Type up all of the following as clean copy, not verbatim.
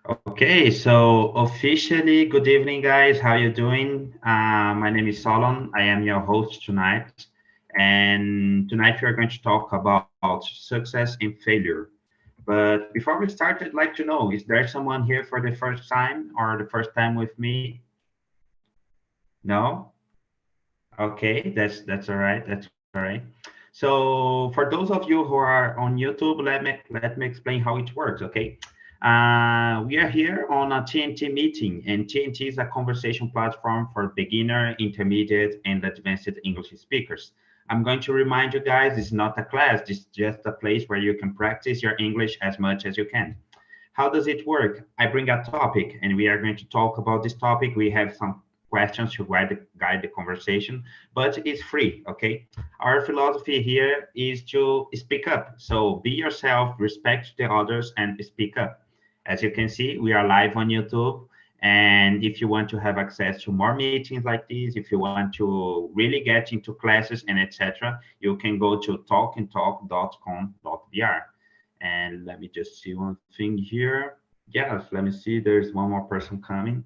Okay, so officially, good evening, guys. How you doing? My name is Solon. I am your host tonight, and tonight we are going to talk about success and failure. But before we start, I'd like to know: is there someone here for the first time or the first time with me? No? Okay, that's all right. That's all right. So for those of you who are on YouTube, let me explain how it works. Okay, we are here on a TNT meeting, and TNT is a conversation platform for beginner, intermediate, and advanced English speakers. I'm going to remind you guys, it's not a class. It's just a place where you can practice your English as much as you can. How does it work? I bring a topic, and we are going to talk about this topic. We have some questions to guide the conversation, but it's free, okay? Our philosophy here is to speak up. So be yourself, respect the others, and speak up. As you can see, we are live on YouTube. And if you want to have access to more meetings like this, if you want to really get into classes and etc., you can go to talkandtalk.com.br. And let me just see one thing here. Yes, let me see. There's one more person coming.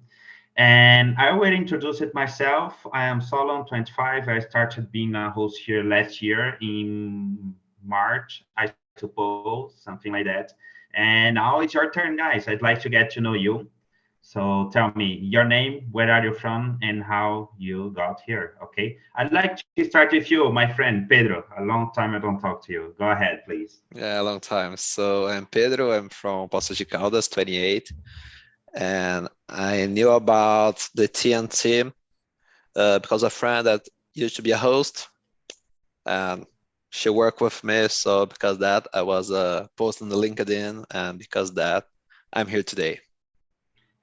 And I already introduced it myself. I am Solon, 25. I started being a host here last year in March, I suppose, something like that. And now it's your turn, guys. I'd like to get to know you. So tell me your name, where are you from, and how you got here. Okay. I'd like to start with you, my friend Pedro. A long time I don't talk to you. Go ahead, please. Yeah, a long time. So I'm Pedro. I'm from Poços de Caldas, 28, and I knew about the TNT because a friend that used to be a host, and she worked with me. So because that, I was posting the LinkedIn, and because that, I'm here today.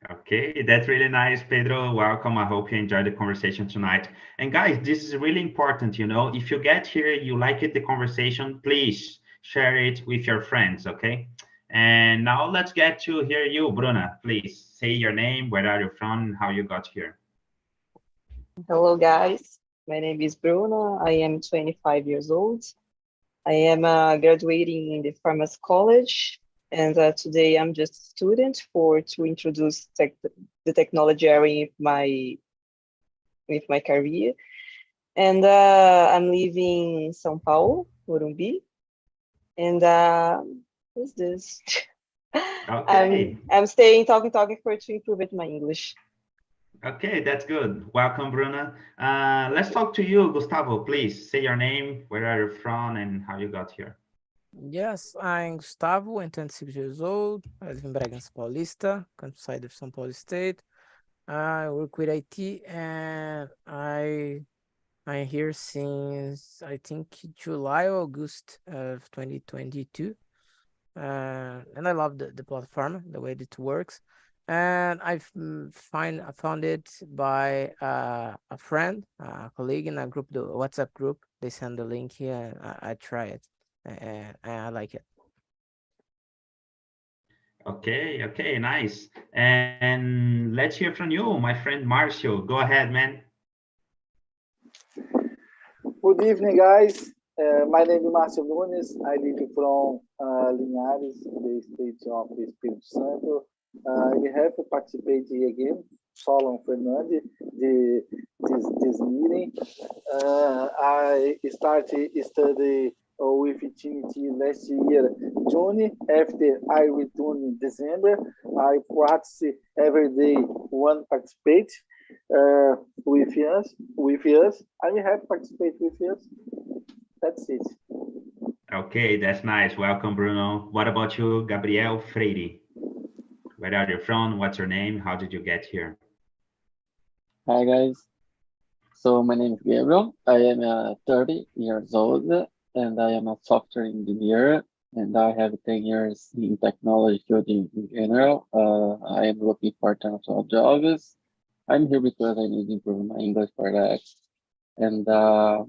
Okay, that's really nice, Pedro. Welcome. I hope you enjoyed the conversation tonight. And guys, this is really important. If you get here, you like it, the conversation, please share it with your friends. Okay. And now let's get to hear you, Bruna. Please say your name, where are you from, and how you got here. Hello, guys. My name is Bruna. I am 25 years old. I am graduating in the pharmacy college, and today I'm just a student for to introduce the technology area with my career. And I'm living in São Paulo, Morumbi. And what's this? Okay. I'm staying talking for to improve it my English. Okay, that's good. Welcome, Bruna. Let's talk to you, Gustavo. Please say your name, where are you from, and how you got here. Yes, I'm Gustavo, I'm 26 years old. I live in Bragança Paulista, countryside of São Paulo State. I work with IT and I'm here since I think July or August of 2022. And I love the platform, the way it works. And I found it by a friend, a colleague in a group, the WhatsApp group. They send the link here. And I try it, and I like it. Okay, okay, nice. And let's hear from you, my friend Marcio. Go ahead, man. Good evening, guys. My name is Márcio Nunes. I live from Linhares, the state of Espírito Santo. I have participated again, Solon Fernandes, this meeting. I started study with TNT last year, June. After I returned in December, I practice every day one participate with us. I have participate with us. That's it. Okay, that's nice. Welcome, Bruno. What about you, Gabriel Freire? Where are you from? What's your name? How did you get here? Hi guys, so my name is Gabriel. I am 30 years old and I am a software engineer and I have 10 years in technology field in general. I am looking for international jobs. I'm here because I need to improve my English for that. And I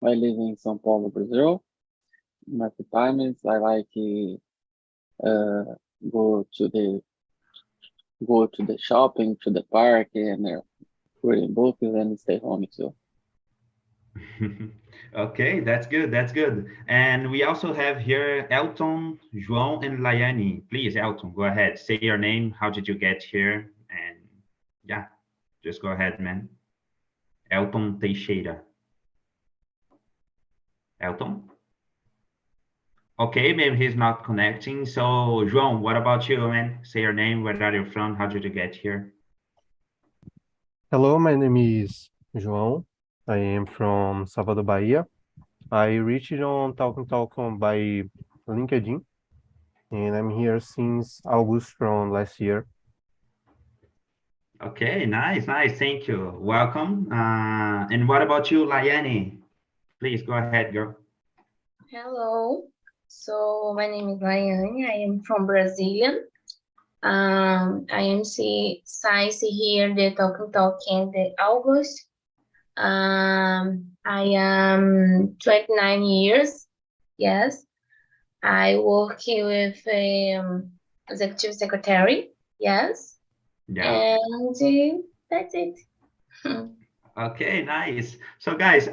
live in São Paulo, Brazil. My free time is I like uh, go to the shopping, to the park, and reading books, and stay home too. Okay, that's good. That's good. And we also have here Elton, João, and Layani. Please, Elton, go ahead. Say your name. How did you get here? And yeah, just go ahead, man. Elton Teixeira. Elton? Okay, maybe he's not connecting. So, João, what about you, man? Say your name. Where are you from? How did you get here? Hello, my name is João. I am from Salvador, Bahia. I reached on TALKNTALK by LinkedIn, and I'm here since August from last year. Okay, nice, nice. Thank you. Welcome. And what about you, Layani? Please go ahead, girl. Hello. So my name is Laiane. I am from Brazilian. I am size here the TALKNTALK in the August. I am 29 years. Yes. I work with executive secretary. Yes. Yeah. And that's it. Okay, nice. So guys,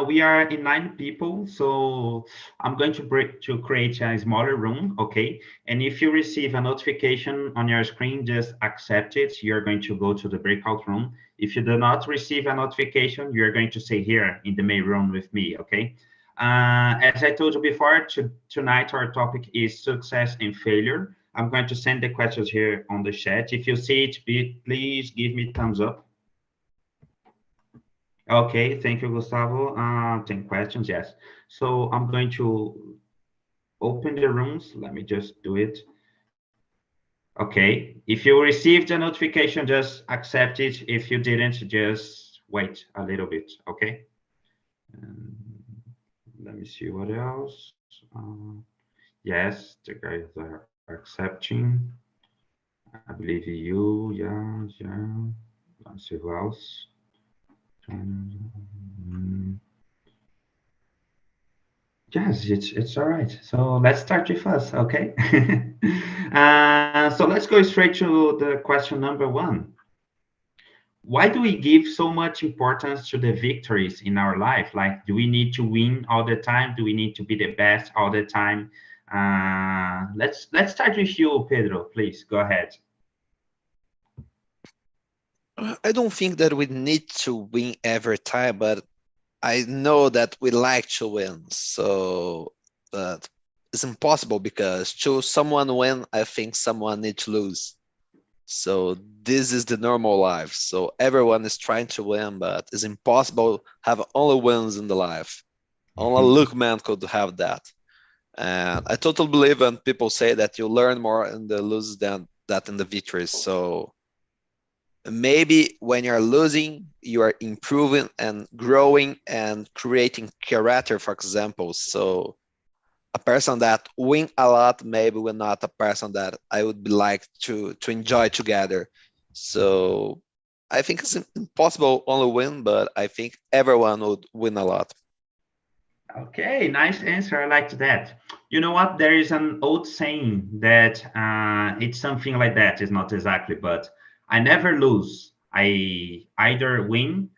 we are in 9 people, so I'm going to create a smaller room, okay? And if you receive a notification on your screen, just accept it. You're going to go to the breakout room. If you do not receive a notification, you're going to stay here in the main room with me, okay? As I told you before, tonight our topic is success and failure. I'm going to send the questions here on the chat. If you see it, please give me thumbs up. Okay, thank you, Gustavo. 10 questions, yes. So I'm going to open the rooms. Let me just do it. Okay, if you received a notification, just accept it. If you didn't, just wait a little bit, okay? Let me see what else. Yes, the guys are accepting. I believe you, yeah. Let's see who else. Yes, it's all right. So let's start with us, okay? So let's go straight to the question number 1. Why do we give so much importance to the victories in our life? Like, do we need to win all the time? Do we need to be the best all the time? Let's start with you, Pedro. Please go ahead. I don't think that we need to win every time, but I know that we like to win. So it's impossible because to someone win, I think someone needs to lose. So this is the normal life. So everyone is trying to win, but it's impossible to have only wins in the life. Only a luck man could have that. And I totally believe when people say that you learn more in the losses than that in the victories. So maybe when you're losing, you are improving and growing and creating character, for example. So a person that win a lot, maybe we're not a person that I would like to enjoy together. So I think it's impossible only win, but I think everyone would win a lot. Okay, nice answer. I liked that. You know what? There is an old saying that it's something like that. It's not exactly, but I never lose. I either win,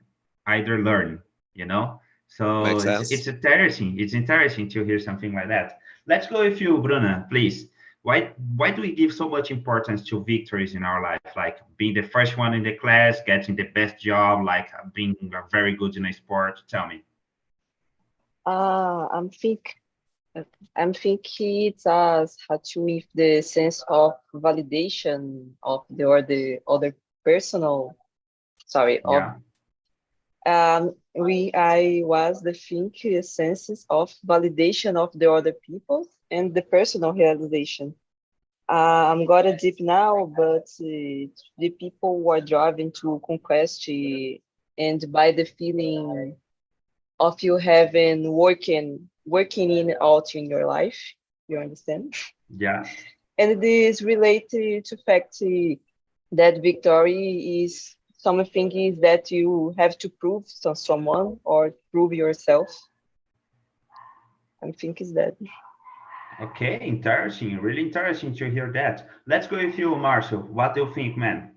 either learn, you know? So Makes sense. it's interesting. It's interesting to hear something like that. Let's go with you, Bruna, please. Why do we give so much importance to victories in our life? Like being the first one in the class, getting the best job, like being very good in a sport. Tell me. I'm thinking it's has to with the sense of validation of the other personal. Sorry, Yeah. I was the think senses of validation of the other people and the personal realization. I'm got a deep now, but the people who are driving to conquest and by the feeling of you having working in out in your life, you understand? Yeah. And it is related to fact that victory is something is that you have to prove to someone or prove yourself. I think is that. Okay, interesting. Really interesting to hear that. Let's go with you, Marshall. What do you think, man?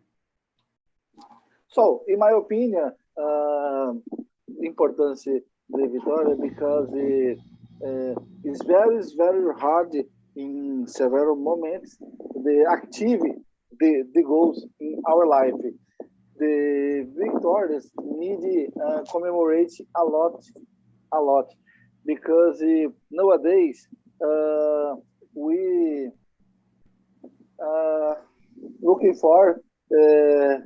So, in my opinion, importância the victoria because it's very hard in several moments the achieve the goals in our life. The victories need commemorate a lot because nowadays we looking for the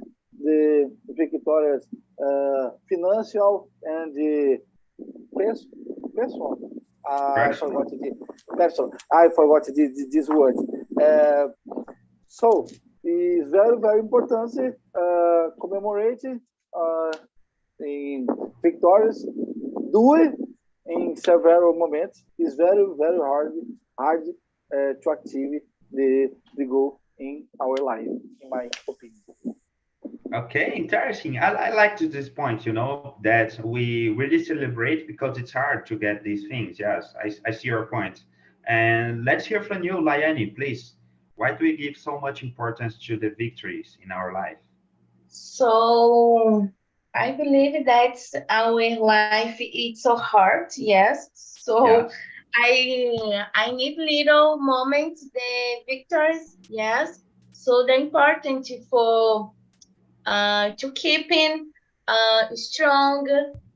victorious financial and the personal. I forgot the personal. I forgot this word. So it's very important commemorate in victories. Do it in several moments. It's very hard to achieve the goal in our life, in my opinion. Okay, interesting. I like to this point, you know, that we really celebrate because it's hard to get these things. Yes, I see your point. And let's hear from you, Layani, please. Why do we give so much importance to the victories in our life? So I believe that our life is so hard, yes. So Yes. I need little moments, the victories, yes. So the important for to keeping strong,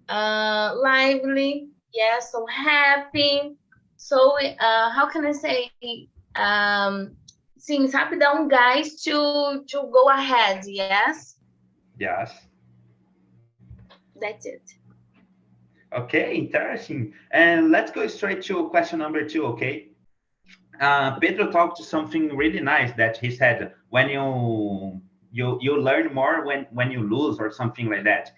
lively, yes, so happy. So how can I say? Sim, sabe, dar gás to go ahead, yes. Yes. That's it. Okay, interesting. And let's go straight to question number 2, okay? Pedro talked something really nice that he said when you learn more when you lose or something like that.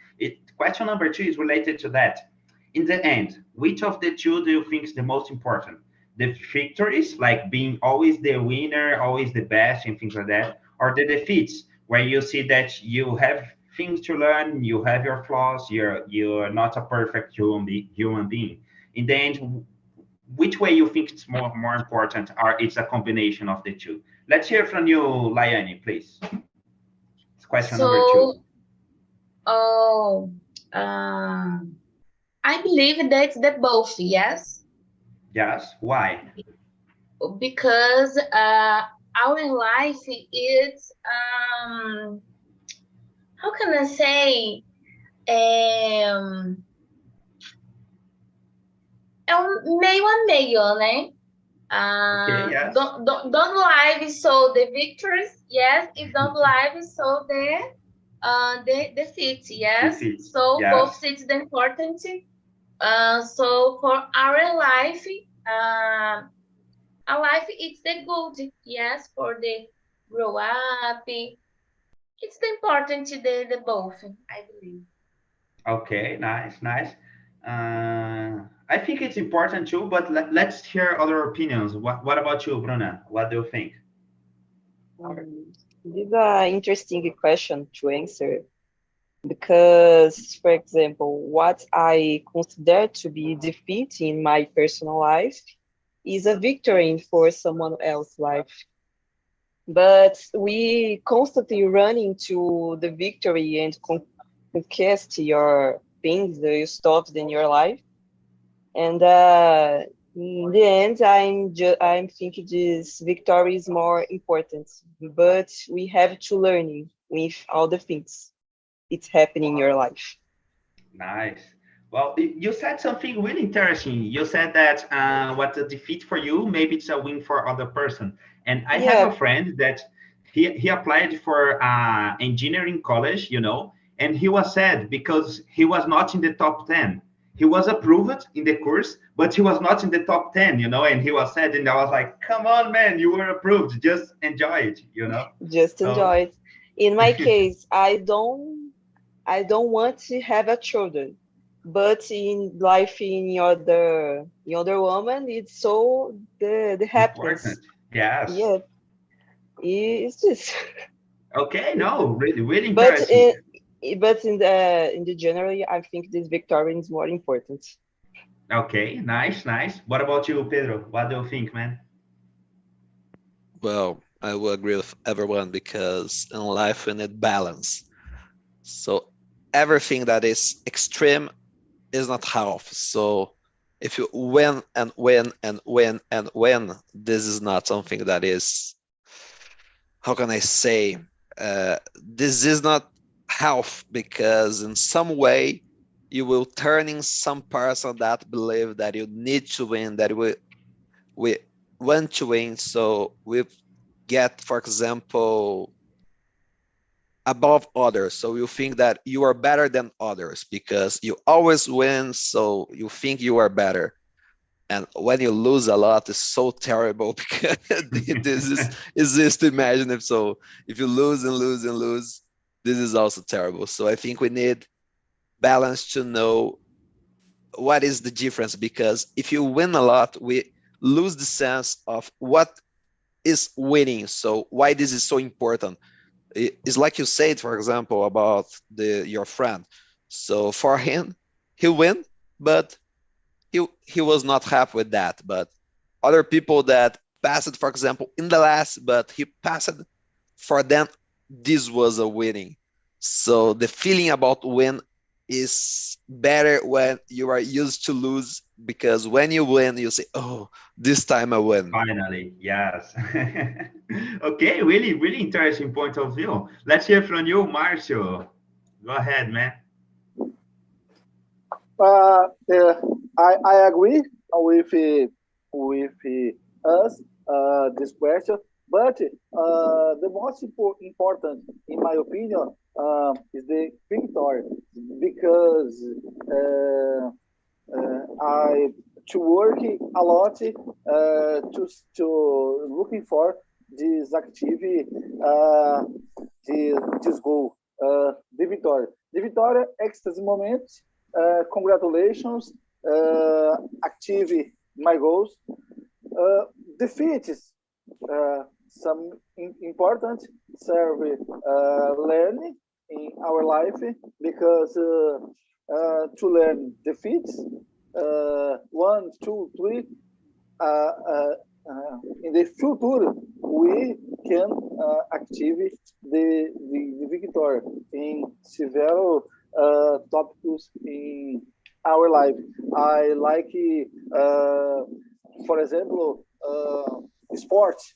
Question number 2 is related to that. In the end, which of the two do you think is the most important? The victories, like being always the winner, always the best, and things like that, or the defeats, where you see that you have things to learn, you have your flaws, you're not a perfect human being. In the end, which way you think it's more important, or it's a combination of the two? Let's hear from you, Layani, please. It's question number 2. So, oh, um, I believe that's the both, yes, Yes, why? because our life is how can I say é meio a meio, né? Okay, yes. Don't live so the victories, yes, it don't live so the defeat, yes. Defeat, So yes. both it's the important. So for our life, our life it's the good, yes, for the grow up. It's the important the both, I believe. Okay, nice. I think it's important too, but let's hear other opinions. What about you, Bruna? What do you think? This is an interesting question to answer because, for example, what I consider to be defeat in my personal life is a victory for someone else's life. But we constantly run into the victory and conquest your things, your stuff in your life. And in the end, I'm thinking this victory is more important. But we have to learn with all the things it's happening in your life. Nice. Well, you said something really interesting. You said that what's a defeat for you, maybe it's a win for other person. And I have a Yeah, friend that he applied for engineering college, you know, and he was sad because he was not in the top 10. He was approved in the course, but he was not in the top 10, you know, and he was sad. And I was like, come on, man, you were approved. Just enjoy it, you know? just So, enjoy it. In my case, I don't want to have a children, but in life in other woman, it's so the happiness. important. Yes. Yeah, it's just. Okay, no, really But interesting. in the generally, I think this victory is more important. Okay, nice. What about you, Pedro? What do you think, man? Well, I will agree with everyone because in life we need balance. So everything that is extreme is not half. So if you win and win and win and win, this is not something that is, how can I say, this is not health, because in some way you will turn in some person that believe that you need to win, that we want to win. So we get, for example, above others. So you think that you are better than others because you always win. So you think you are better. And when you lose a lot, it's so terrible because this is just imagine. So if you lose and lose and lose, this is also terrible. So I think we need balance to know what is the difference, because if you win a lot, we lose the sense of what is winning. So why this is so important. It's like you said, for example, about your friend. So for him, he win, but he was not happy with that. But other people that passed, for example, in the last, but he passed, for them, this was a winning. So the feeling about win is better when you are used to lose, because when you win, you say, oh, this time I win. Finally, yes. Okay, really, really interesting point of view. Let's hear from you, Marcio. Go ahead, man. I agree with us this question, but the most important, in my opinion, is the victory, because I to work a lot to looking for this activity, this goal, the victory. The victory, ecstasy moment. Congratulations, achieve my goals. Defeats, some important serve learning in our life, because to learn defeats, 1, 2, 3, in the future we can achieve the victory in several topics in our life. I like, for example, sports.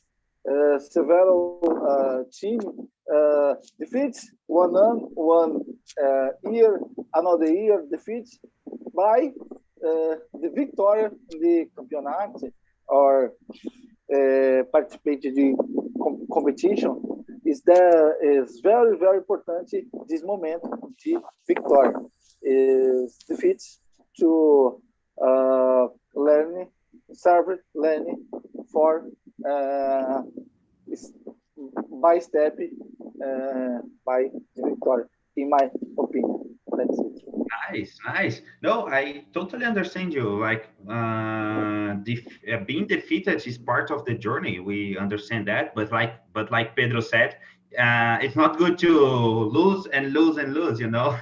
Several team defeats one year, another year defeats by the victory in the campeonato or participate in the competition. Is very, very important. This moment, the victory is defeats to learn, serve learning for by step by the victory, in my opinion. That's it. Nice, nice. No, I totally understand you. Like, being defeated is part of the journey. We understand that, but like Pedro said, it's not good to lose and lose and lose. You know,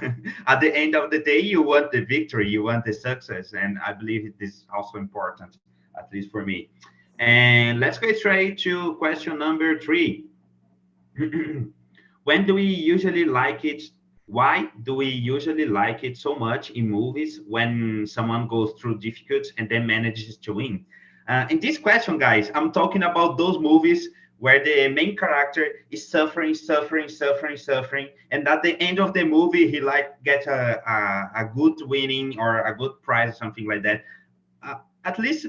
at the end of the day, you want the victory, you want the success, and I believe it is also important, at least for me. And let's go straight to question number 3. When do we usually like it? Why do we usually like it so much in movies when someone goes through difficulties and then manages to win? In this question, guys, I'm talking about those movies where the main character is suffering, suffering, suffering, suffering, and at the end of the movie, he like gets a good winning or a good prize or something like that. At least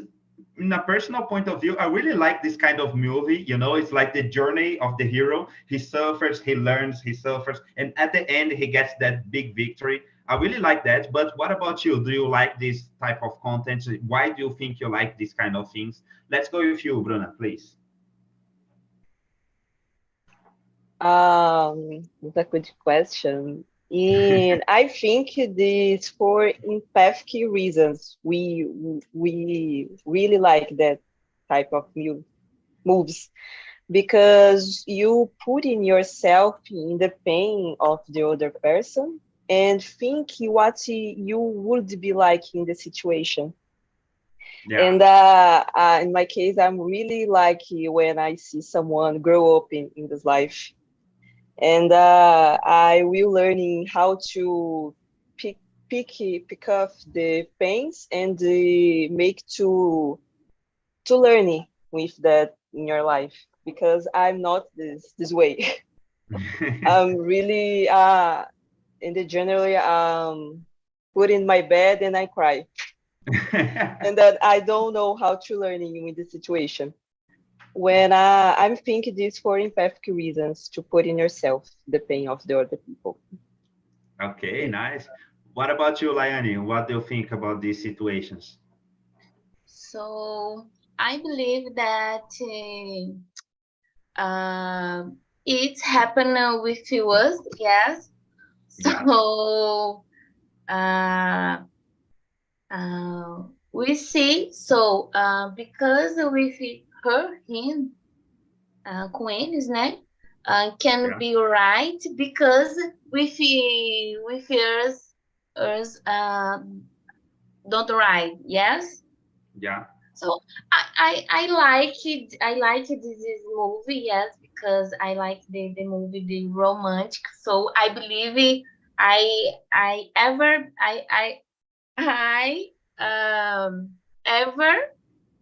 in a personal point of view, I really like this kind of movie. You know, it's like the journey of the hero. He suffers, he learns, he suffers, and at the end, he gets that big victory. I really like that. But what about you? Do you like this type of content? Why do you think you like these kind of things? Let's go with you, Bruna, please. That's a good question. And I think this for empathic reasons. We really like that type of moves, because you put in yourself in the pain of the other person and think what you would be like in the situation. Yeah. And in my case, I'm really lucky when I see someone grow up in this life. And I will learning how to pick up the pains and make to learning with that in your life, because I'm not this way. I'm really in the generally put in my bed and I cry, and that I don't know how to learning in the situation. When I'm thinking this for empathic reasons, to put in yourself the pain of the other people. Okay, nice. What about you, Liane? What do you think about these situations? So I believe that it's happened with us, yes. Yeah. So we see, so because we hurt him com eles, né? Can Yeah. be right because with us don't right, yes. Yeah. So I like this movie, yes, because I like the movie, the romantic. So I believe I ever I ever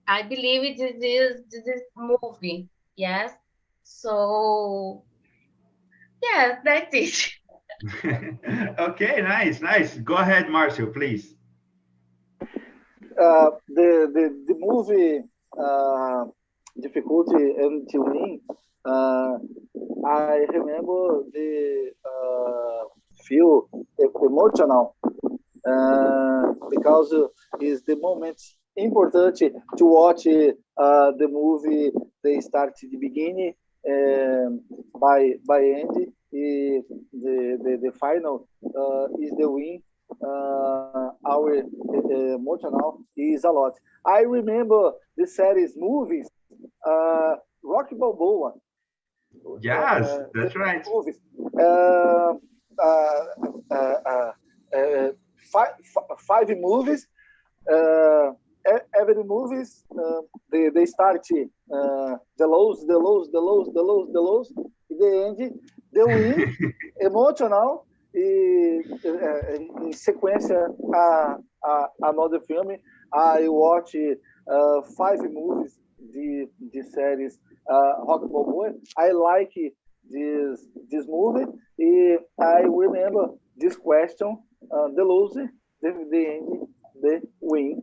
I believe this movie, yes. So yes, that's it. Okay, nice, nice. Go ahead, Marcio, please. The movie difficulty and tuning. I remember the feel emotional because is the moment important to watch the movie. They start at the beginning by end. The final is the win. Our emotional is a lot. I remember the series movies, Rocky Balboa. Yes, The that's right. movies. Uh, uh, uh, uh, five movies. Every movies they start the lows. In the end, the win emotional em sequência another film. I watch five movies de séries Rock Balboa. I like this movie. I remember this question, the loser, the end, the win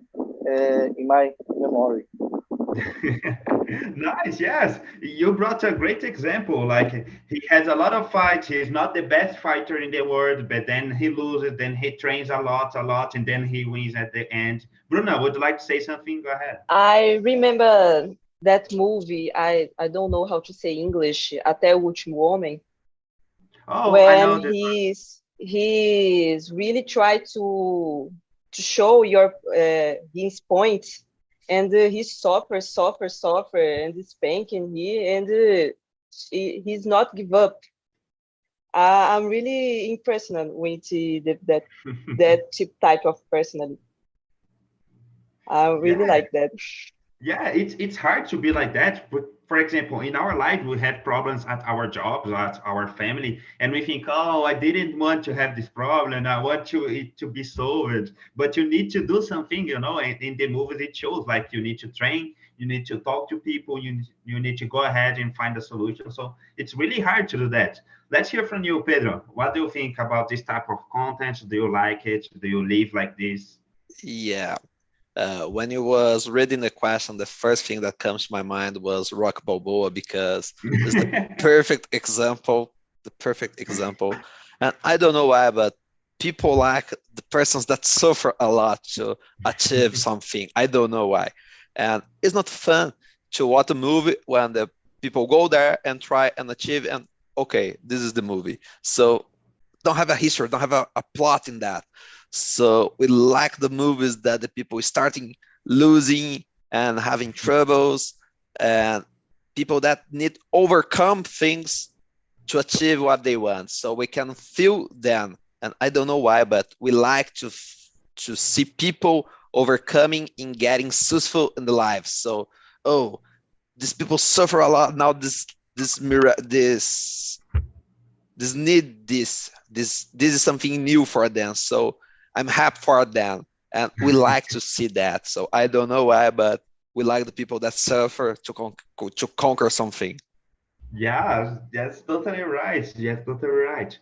in my memory. Nice, yes. You brought a great example. Like he has a lot of fights. He's not the best fighter in the world, but then he loses, then he trains a lot, and then he wins at the end. Bruna, would you like to say something? Go ahead. I remember that movie. I don't know how to say English. Até o último homem. Oh, I know When that. he's really try to show your his point, and he suffer, and spanking he, and he's not give up. I'm really impressed with that type of personality. I really Yeah. like that. Yeah, it's hard to be like that. But for example, in our life, we had problems at our jobs, at our family, and we think, oh, I didn't want to have this problem. I want it to be solved. But you need to do something, And in the movies, it shows like you need to train, you need to talk to people, you need to go ahead and find a solution. So it's really hard to do that. Let's hear from you, Pedro. What do you think about this type of content? Do you like it? Do you live like this? Yeah. When you was reading the question, the first thing that comes to my mind was Rock Balboa because it's the perfect example. The perfect example. And I don't know why, but people like the persons that suffer a lot to achieve something. I don't know why. And it's not fun to watch a movie when the people go there and try and achieve and okay, this is the movie. So don't have a history, don't have a plot in that. So we like the movies that the people starting losing and having troubles and people that need overcome things to achieve what they want. So we can feel them. And I don't know why, but we like to see people overcoming and getting successful in the life. So, oh, these people suffer a lot now. This need this is something new for them. So I'm happy for them, and we like to see that. So I don't know why, but we like the people that suffer to conquer something. Yeah, that's totally right. That's totally right.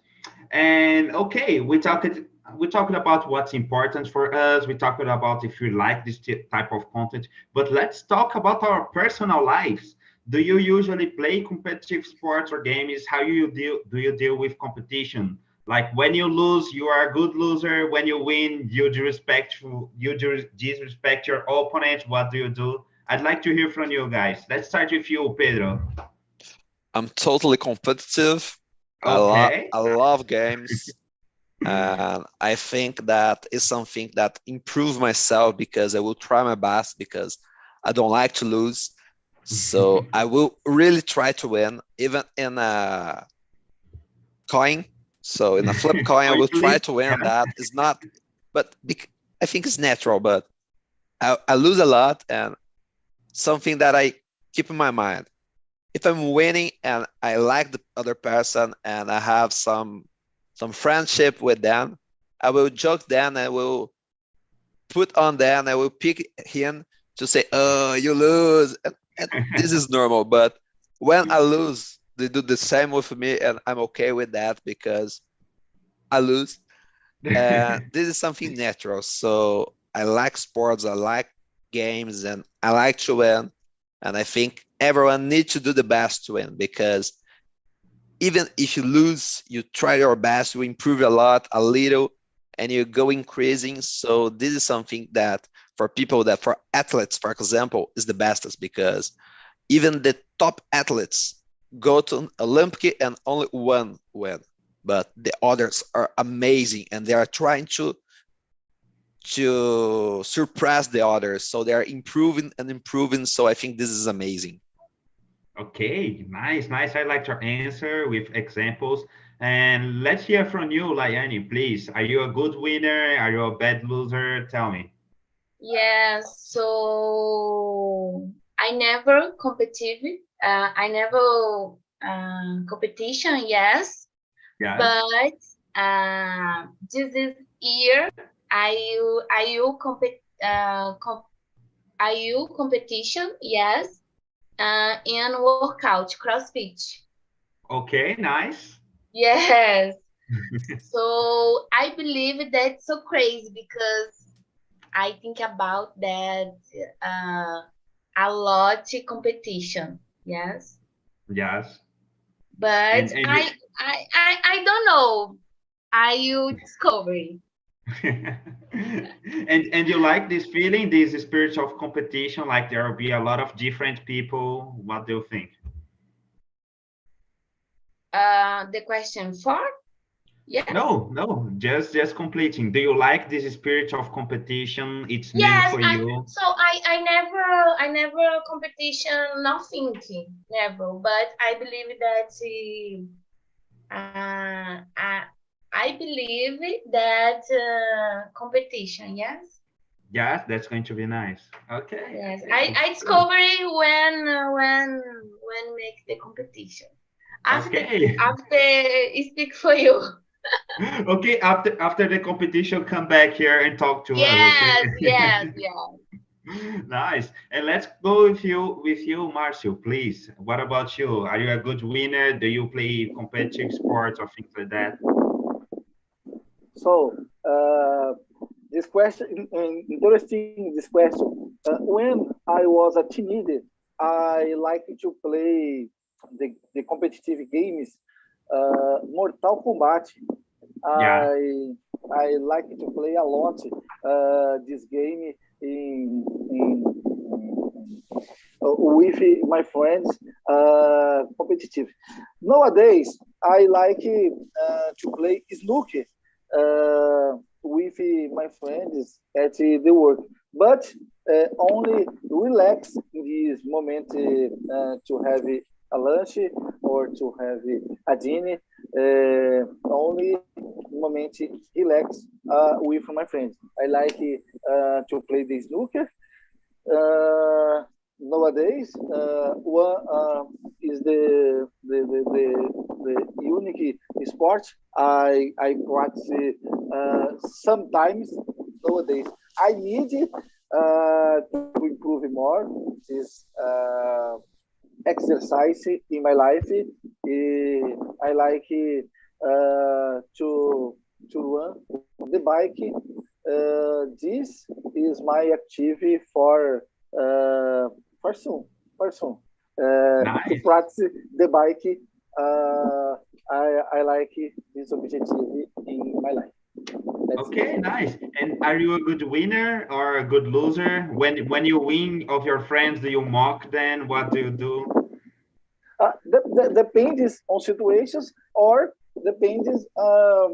And okay, we talked about what's important for us. We talked about if we like this type of content, but let's talk about our personal lives. Do you usually play competitive sports or games? How do you deal with competition? Like when you lose, you are a good loser. When you win, you disrespect your opponent. What do you do? I'd like to hear from you guys. Let's start with you, Pedro. I'm totally competitive. Okay. I love games. And I think that is something that improves myself because I will try my best because I don't like to lose. So I will really try to win, even in a coin. So in a flip coin, I will try to win. Yeah. That is not, but I think it's natural. But I lose a lot, and something that I keep in my mind. If I'm winning and I like the other person and I have some friendship with them, I will joke them. I will put on them. I will pick him to say, "Oh, you lose," and this is normal. But when I lose, they do the same with me, and I'm okay with that because I lose. This is something natural. So I like sports. I like games, and I like to win. And I think everyone needs to do the best to win because even if you lose, you try your best, you improve a lot, a little, and you go increasing. So this is something that for athletes, for example, is the bestest because even the top athletes go to Olympic and only one win, but the others are amazing and they are trying to surpass the others. So they are improving and improving. So I think this is amazing. Okay, nice, nice. I like your answer with examples. And let's hear from you, Layani, please. Are you a good winner? Are you a bad loser? Tell me. Yes, so I never competed. I never competition, yes, Yes. but this is year I will competition, yes, in workout, CrossFit. Okay, nice. Yes. So I believe that's so crazy because I think about that a lot competition. Yes. Yes. But And you I don't know. I will discover it. and you like this feeling, this spirit of competition, like there will be a lot of different people. What do you think? The question four? Yes. No, just completing. Do you like this spirit of competition? It's new Yes, for you. I never competition nothing, never. But I believe that I believe that competition. Yes. Yes, that's going to be nice. Okay. Yes, Okay. I discover it when make the competition. After Okay. speak for you. Okay, after the competition, come back here and talk to us, okay? Yes. Nice. And let's go with you, Marcio, please. What about you? Are you a good winner? Do you play competitive sports or things like that? So, this question, interesting. This question. When I was a teenager, I liked to play the competitive games, Mortal Kombat. Yeah. I like to play a lot this game with my friends, competitive. Nowadays, I like to play snooker with my friends at the work, but only relax in this moment to have a lunch or to have a dinner. Only moment relax with my friends. I like to play the snooker. Nowadays, one is the unique sport I practice sometimes nowadays I need to improve more this exercise in my life. I like to run the bike. This is my activity for soon. Nice. To practice the bike. I like this objective in my life. That's Okay, nice. And are you a good winner or a good loser? When you win of your friends, do you mock them? What do you do? Depends on situations or depends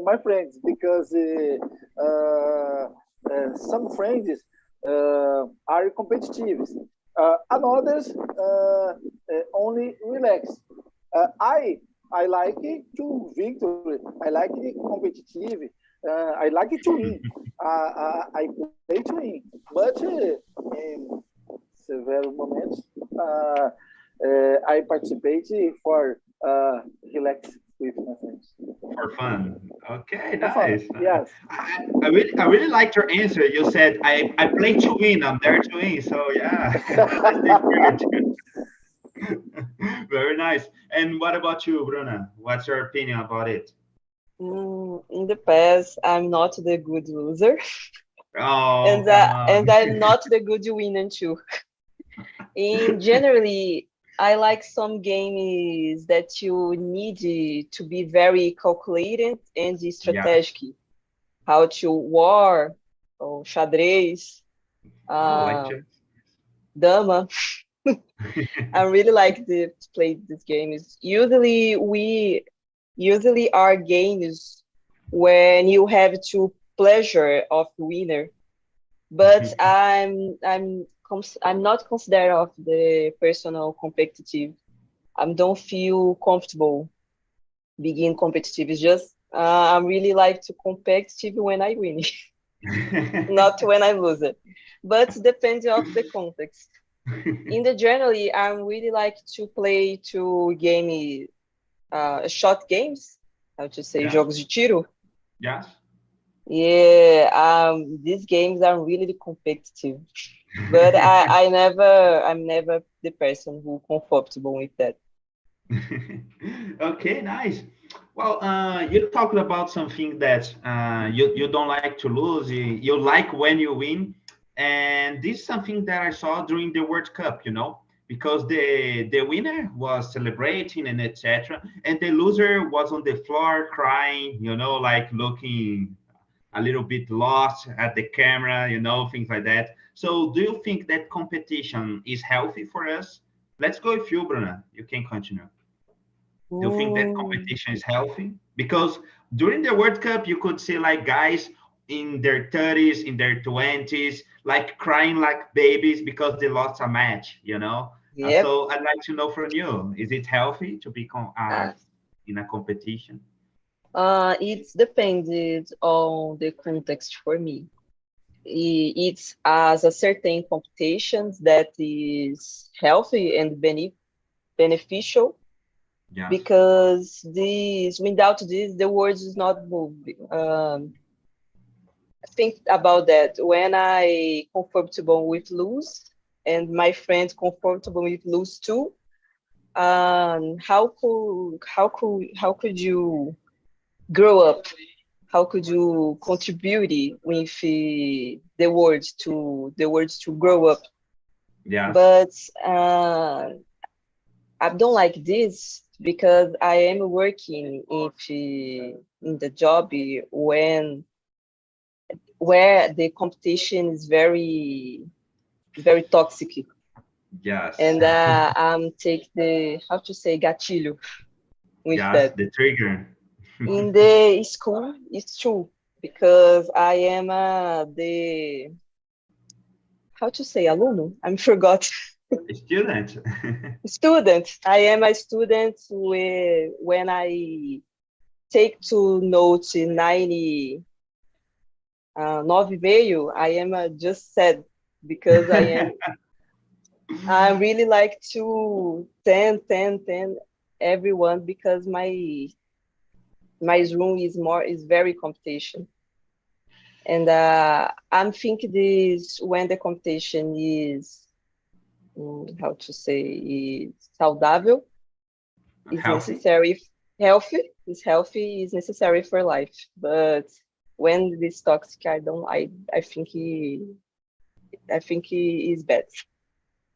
my friends, because some friends are competitive, and others only relax. I like it to victory. I like it competitive. I like it to win. I play to win, but in several moments I participate for relax with my friends. For fun. Okay, For fun, nice. yes. I really liked your answer. You said I play to win. I'm there to win. So yeah, that's the spirit. Very nice. And what about you, Bruna? What's your opinion about it? In the past, I'm not the good loser, Oh, come on. and I'm not the good winner too. In generally, I like some games that you need to be very calculated and Yeah. strategic. How to war or xadrez, Oh, like uh, you. dama. I really like to play these games. Usually are games when you have to pleasure of winner, but I'm not considered of the personal competitive. I don't feel comfortable being competitive. It's just I really like to competitive when I win, not when I lose it. But depends of the context. In the generally, I really like to play to game short games. How to say Yeah. jogos de tiro? Yes. Yeah, these games are really competitive, but I'm never the person who comfortable with that. Okay, nice. Well, you talked about something that you don't like to lose. You like when you win, and this is something that I saw during the World Cup. Because the winner was celebrating and etc., and the loser was on the floor crying. Like looking a little bit lost at the camera. Things like that. So, do you think that competition is healthy for us? Let's go with you, Bruna. You can continue. Do you think that Mm, competition is healthy? Because during the World Cup, you could see like guys in their 30s, in their 20s, like crying like babies because they lost a match. yep. So I'd like to know from you, is it healthy to be Uh, in a competition? it's depended on the context for me. It's as a certain competitions that is healthy and beneficial, Yes. because this without this the world is not moving. Think about that when I comfortable with lose and my friend comfortable with lose too. How could you grow up? How could you contribute with the words to grow up? Yes. But I don't like this because I am working in the job when where the competition is very very toxic, Yes. and I'm take the how to say gatilho with Yes. that. The trigger. In the school, it's true because I am the how to say aluno. I'm forgot. Student. Student. I am a student when I take to note 90 9,5. I am just sad because I really like to 10, 10, 10 everyone because my room is very competition. And I'm thinking this when the competition is, how to say, is saudável, is Healthy? necessary, healthy, is necessary for life. But when this toxic, I think he is bad.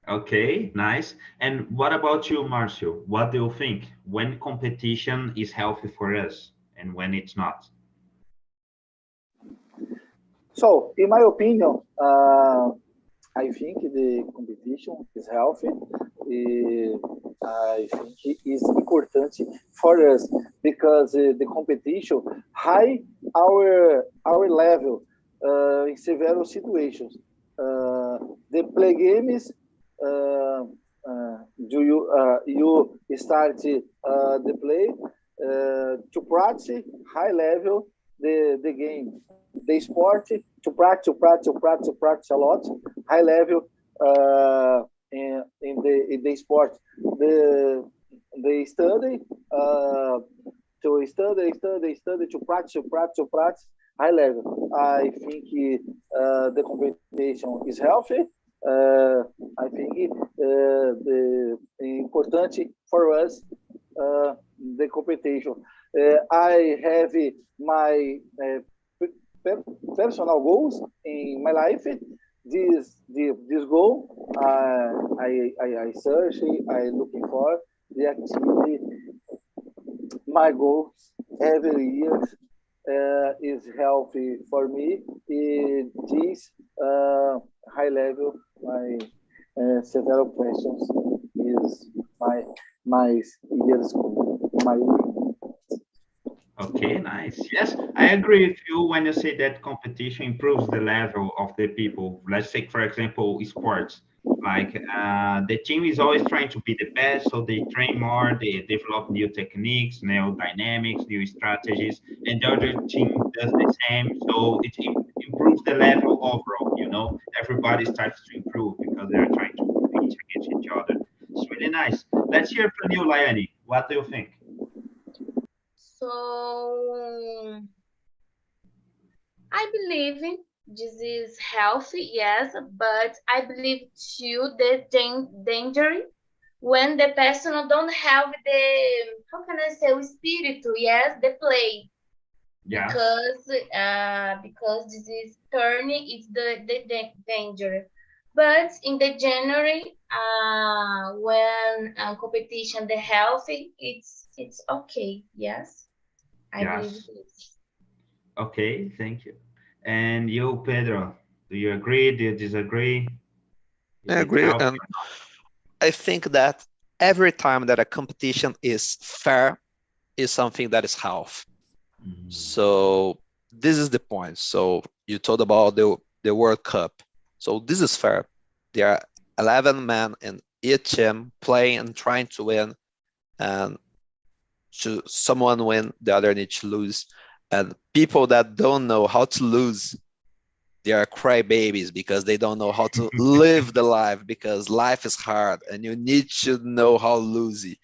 Okay, nice. And what about you, Marcio? What do you think when competition is healthy for us and when it's not? So, in my opinion, I think the competition is healthy. I think it is important for us because the competition high our level in several situations. The play games. Do you start the play to practice high level the game, the sport to practice a lot high level in the sport, the study to study to practice high level. I think the competition is healthy. I think the important for us the competition. I have my personal goals in my life. This goal I search, I looking for the activity. My goals every year is healthy for me. This high level. My several questions is my years goal. My Okay, nice. Yes, I agree with you when you say that competition improves the level of the people. Let's take, for example, sports. Like the team is always trying to be the best, so they train more, they develop new techniques, new dynamics, new strategies, and the other team does the same. So it improves the level overall, you know. Everybody starts to improve because they're trying to compete against each other. It's really nice. Let's hear from you, Liani. What do you think? So I believe this is healthy, yes, but I believe too the danger when the person don't have the, how can I say, o espírito, yes, the play, Yes. because this is turning is the danger. But in the January, when competition the healthy, it's okay, yes, I believe Yes. this. Okay, thank you. And you, Pedro, do you agree? Do you disagree? I Is it agree, healthy? and I think that every time that a competition is fair is something that is health. So this is the point. So you told about the World Cup. So this is fair. There are 11 men in each team playing and trying to win, and to someone win, the other needs to lose. And people that don't know how to lose, they are crybabies because they don't know how to live the life, because life is hard and you need to know how to lose it.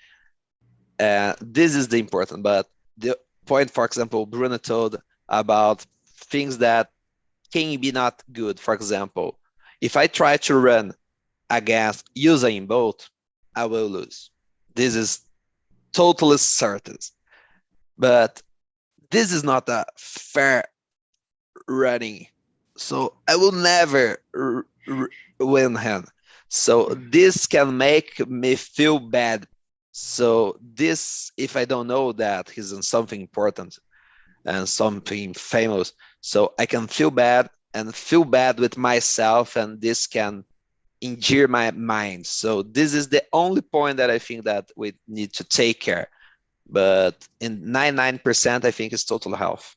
And this is the important. But the point, for example, Bruno told about things that can be not good. For example, if I try to run against Usain Bolt, I will lose. This is totally certain. But this is not a fair running. So I will never win him. So this can make me feel bad. So this, if I don't know that he's in something important and something famous, so I can feel bad and feel bad with myself, and this can injure my mind. So this is the only point that I think that we need to take care. But in 99%, I think it's total health.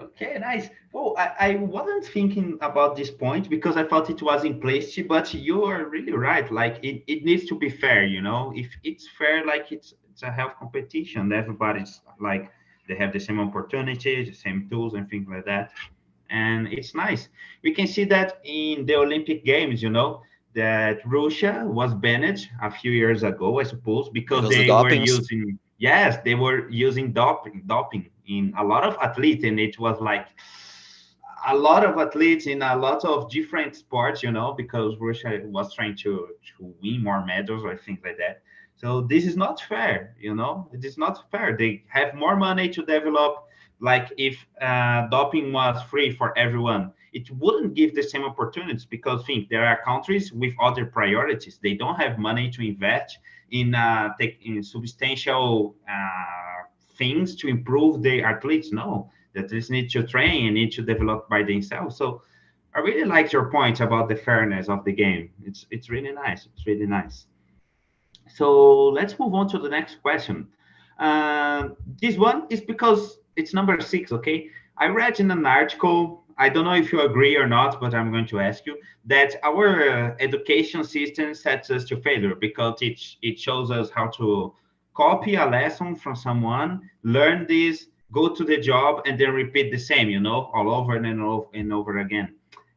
Okay, nice. Well, I wasn't thinking about this point because I thought it was in place, but you are really right. Like it needs to be fair, you know. If it's fair, like it's a health competition, everybody's like they have the same opportunities, the same tools and things like that. And it's nice. We can see that in the Olympic Games, you know, that Russia was banned a few years ago, I suppose, because Because the they were dopings. using, yes, they were using doping in a lot of athletes, and it was like, a lot of athletes in a lot of different sports, you know, because Russia was trying to win more medals or things like that. So this is not fair, you know. It is not fair. They have more money to develop. Like if doping was free for everyone, it wouldn't give the same opportunities because think there are countries with other priorities. They don't have money to invest in in substantial things to improve the athletes. No, that just need to train and need to develop by themselves. So I really like your point about the fairness of the game. It's really nice. It's really nice. So let's move on to the next question. This one is because it's number 6, okay? I read in an article, I don't know if you agree or not, but I'm going to ask you, that our education system sets us to failure because it shows us how to copy a lesson from someone, learn this, go to the job, and then repeat the same, you know, all over and over again.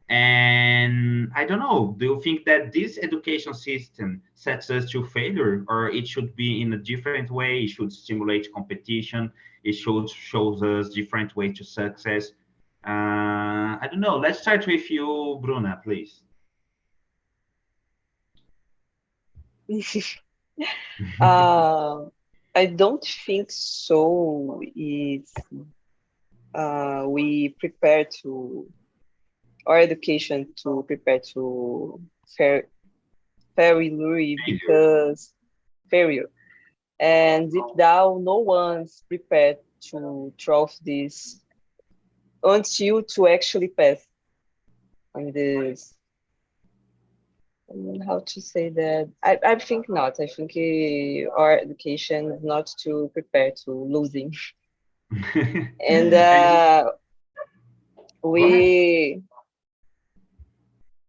And I don't know, do you think that this education system sets us to failure, or it should be in a different way? It should stimulate competition. It should shows us different way to success. I don't know. Let's start with you, Bruna, please. I don't think so. It's we prepare to our education to prepare to failure because failure. And deep down, no one's prepared to throw this until to actually pass on this. How to say that? I think not. I think our education is not to prepare to losing. And we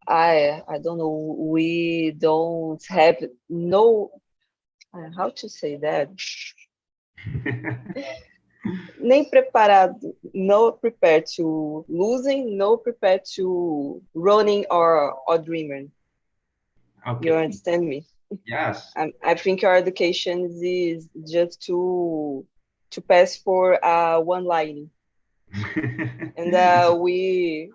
I don't know, we don't have no how to say that, nem preparado, no prepared to losing, no prepared to running or dreaming. Okay. You understand me? Yes. I think our education is just to pass for one line. And we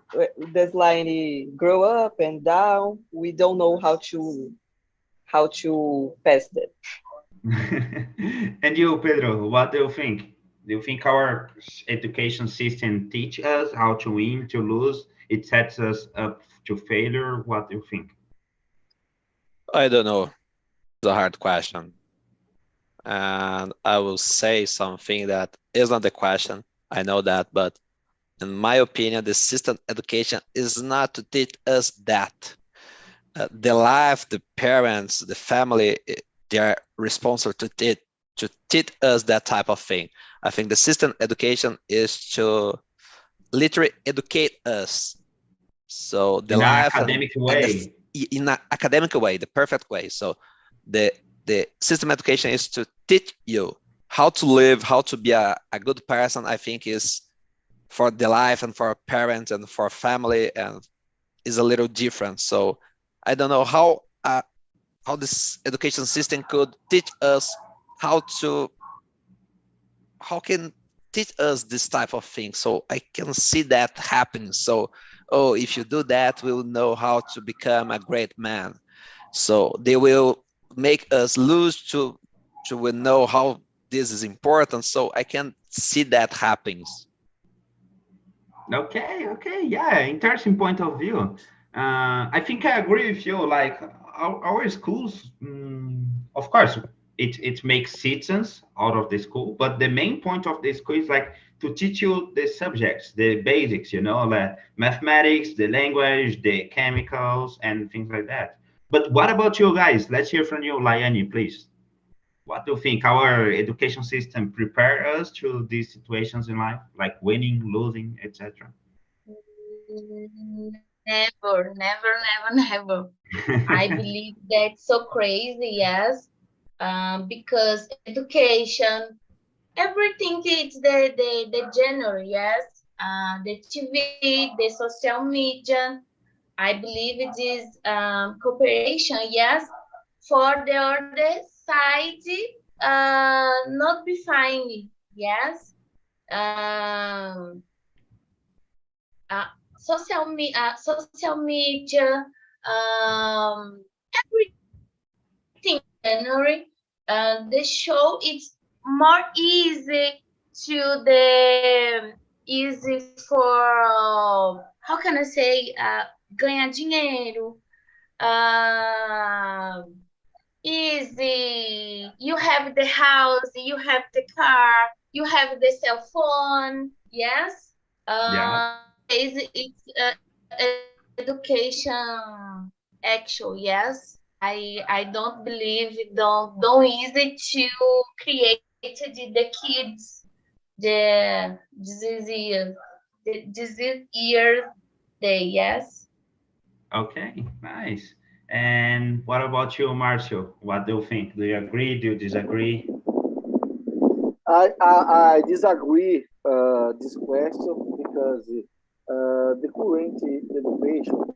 this line grow up and down. We don't know how to pass that. And you, Pedro, what do you think? Do you think our education system teach us how to win, to lose? It sets us up to failure. What do you think? I don't know. It's a hard question. And I will say something that is not the question. I know that, but in my opinion, the system education is not to teach us that. The life, the parents, the family, they are responsible to teach us that type of thing. I think the system education is to literally educate us. So the In an life academic way. in an academic way, the perfect way. So the system education is to teach you how to live, how to be a good person. I think is for the life and for parents and for family, and is a little different. So I don't know how this education system could teach us how can teach us this type of thing. So I can see that happening. So, oh, if you do that, we'll know how to become a great man. So they will make us lose to we know how this is important. So I can see that happens. Okay, yeah, interesting point of view. I think I agree with you. Like our schools, of course, it makes citizens out of the school, but the main point of the school is like to teach you the subjects, the basics, you know, like mathematics, the language, the chemicals, and things like that. But what about you guys? Let's hear from you, Liane, please. What do you think? Our education system prepare us to these situations in life, like winning, losing, etc.? Never, never, never, never. I believe that's so crazy, yes. Because education, everything is the genre, yes. The TV, the social media. I believe it is cooperation, yes. For the other side, not be fine, yes. Um, uh, social media, everything. January, the show is more to the easy for how can I say ganhar dinheiro. Easy. You have the house, you have the car, you have the cell phone. Yes. Yeah. It's education actual. Yes. I don't believe don't easy to create the kids the this year day. Yes. Okay, nice. And what about you, Marcio? What do you think? Do you agree? Do you disagree? I disagree this question because the current education,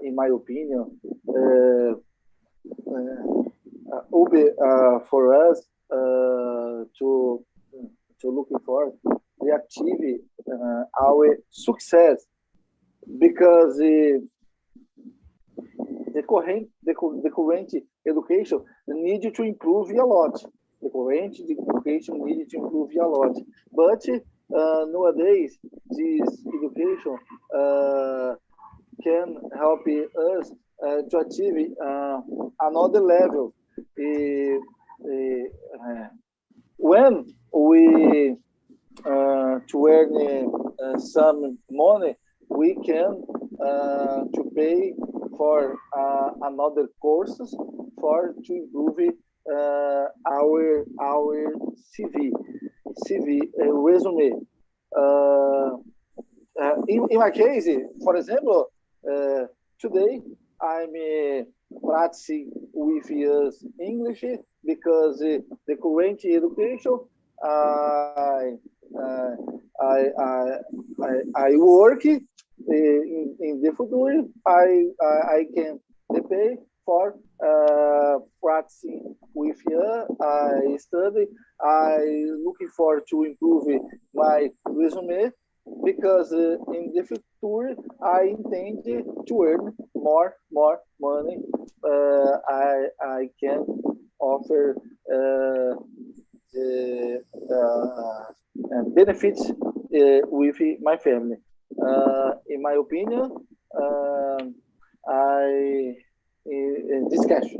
in my opinion, will be for us to looking for the achieve our success because the current education need to improve a lot. The current education needs to improve a lot. But nowadays, this education can help us to achieve another level. When we to earn some money, we can to pay for another courses for to improve our CV resume. In my case, for example, today I'm practicing with us English because the current education I work in the future. I can pay for practicing with you. I study. I looking forward to improve my resume because in the future I intend to earn more money. I can offer the benefits with my family. In my opinion, I this cash.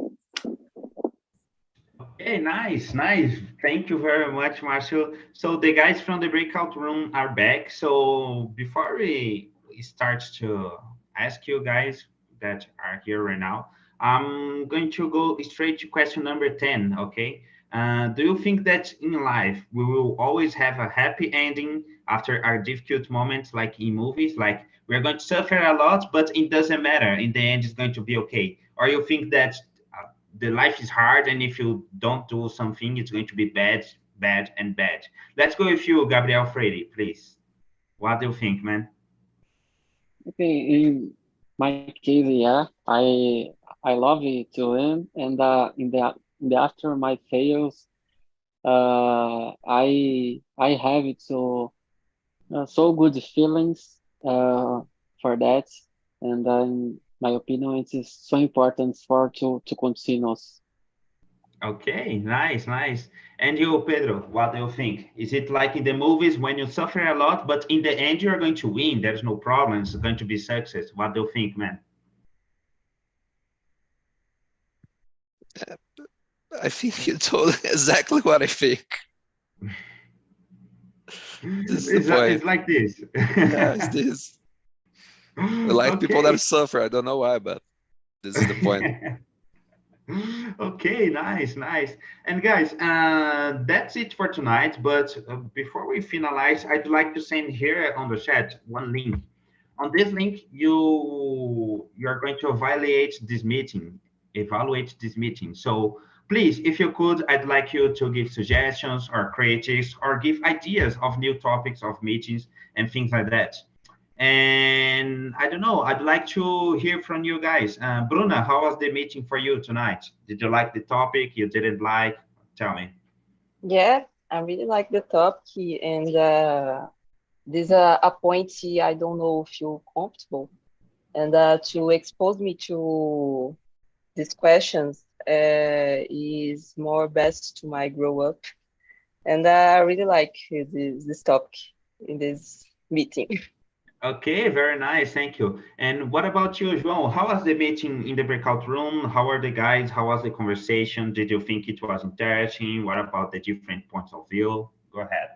Okay, nice, nice. Thank you very much, Marcio. So the guys from the breakout room are back. So before we start to ask you guys that are here right now, I'm going to go straight to question number 10, okay? Do you think that in life we will always have a happy ending after our difficult moments like in movies? Like we're going to suffer a lot, but it doesn't matter. In the end, it's going to be okay. Or you think that the life is hard, and if you don't do something, it's going to be bad, bad, and bad. Let's go with you, Gabriel Freire, please. What do you think, man? Okay, in my case, yeah, I love it to learn, and in the after my fails, I have it so good feelings for that, and in my opinion, it is so important for to continue. Okay, nice, nice. And you, Pedro, what do you think? Is it like in the movies when you suffer a lot, but in the end you're going to win? There's no problem. It's going to be success. What do you think, man? I think you told exactly what I think. This is the point. It's like this. Yeah, it's this. I like people that Okay. suffer. I don't know why, but this is the point. Okay, nice, nice. And guys, that's it for tonight. But before we finalize, I'd like to send here on the chat one link. On this link, you're going to evaluate this meeting. So please, if you could, I'd like you to give suggestions or creatives or give ideas of new topics of meetings and things like that. And I don't know, I'd like to hear from you guys. Bruna, how was the meeting for you tonight? Did you like the topic? You didn't like? Tell me. Yeah, I really like the topic, and this a point I don't know feel comfortable, and to expose me to these questions is more best to my grow up, and I really like this topic in this meeting. Okay, very nice. Thank you. And what about you, João? How was the meeting in the breakout room? How are the guys? How was the conversation? Did you think it was interesting? What about the different points of view? Go ahead.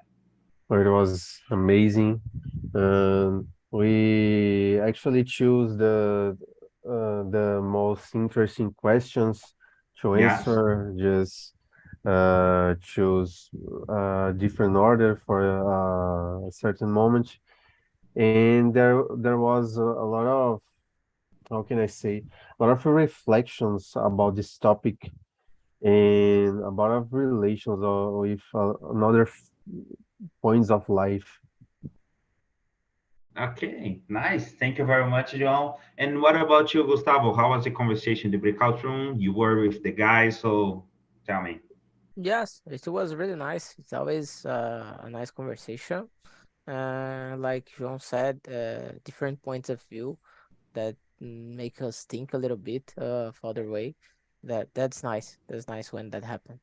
It was amazing. We actually choose the most interesting questions to Yes. answer. Just choose a different order for a certain moment, and there was a lot of, how can I say, a lot of reflections about this topic and about of relations with another points of life. Okay, nice. Thank you very much, João. And what about you, Gustavo? How was the conversation in the breakout room? You were with the guys, so tell me. Yes, it was really nice. It's always a nice conversation. Like João said, different points of view that make us think a little bit further way. That's nice. That's nice when that happens.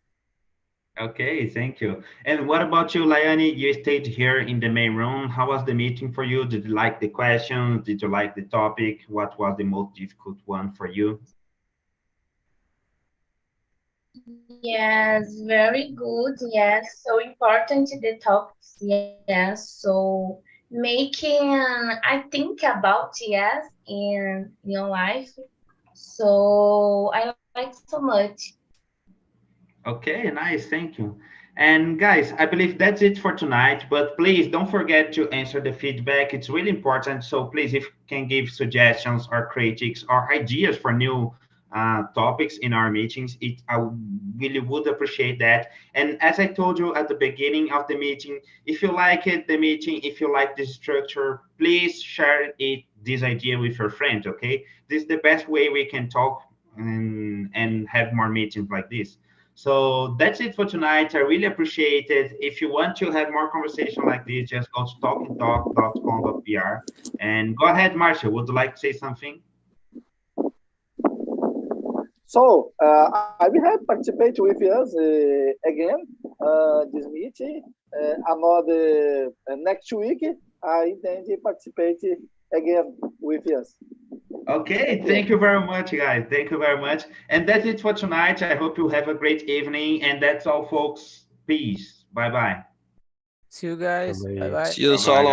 Okay, thank you. And what about you, Liane? You stayed here in the main room. How was the meeting for you? Did you like the questions? Did you like the topic? What was the most difficult one for you? Yes, very good. Yes, so important the topics. Yes, so making I think about yes in your life. So I like so much. Okay, nice. Thank you. And guys, I believe that's it for tonight, but please don't forget to answer the feedback. It's really important. So please, if you can give suggestions or critiques or ideas for new topics in our meetings, I really would appreciate that. And as I told you at the beginning of the meeting, if you like it, the meeting, if you like this structure, please share this idea with your friends, okay? This is the best way we can talk and have more meetings like this. So that's it for tonight. I really appreciate it. If you want to have more conversation like this, just go to talkandtalk.com.br. And go ahead, Marcia. Would you like to say something? So I will have participate with us again this meeting. Another next week, I intend to participate again with us. Okay, thank you very much, guys. Thank you very much. And that's it for tonight. I hope you have a great evening. And that's all, folks. Peace. Bye-bye. See you guys. Bye bye. See you, Bye-bye, Solon.